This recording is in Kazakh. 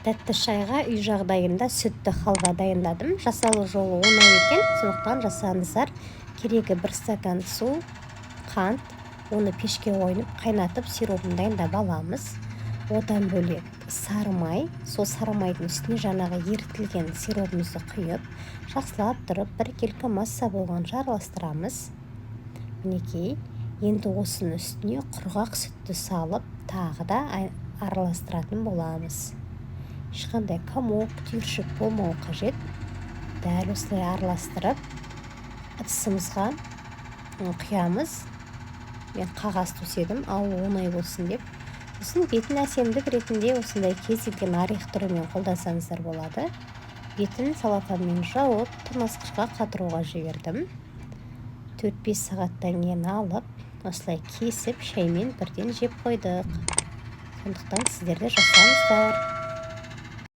Тәтті шайға үй жағдайында сүтті халва дайындадым. Жасалу жолы оңай екен, сондықтан жасаңыздар. Керегі 1 стакан су, қант, оны пешке қойып қайнатып сиропын дайындап аламыз. Одан бөлек сары май, сол сары майдың үстіне жаңағы ерітілген сиропымызды құйып, жақсылап тұрып 1 келкі масса болғанша араластырамыз. Мінекей, енді осының үстіне құрғақ сүтті салып, тағы да араластыратын боламыз. Ешқандай комок, түйіршік болмауы қажет. Дәл осылай араластырып, ыдысымызға құямыз. Мен қағаз төседім, алу оңай болсын деп. Сосын бетін әсемдік ретінде осындай кесілген орех түрімен қолдансаңыздар болады. Бетін салафанмен жауып, тоңазытқышқа қатыруға жібердім. 4-5 сағаттан кейін алып, осылай кесіп, шаймен бірден жеп қойдық. Сондықтан сіздер де жасаңыздар.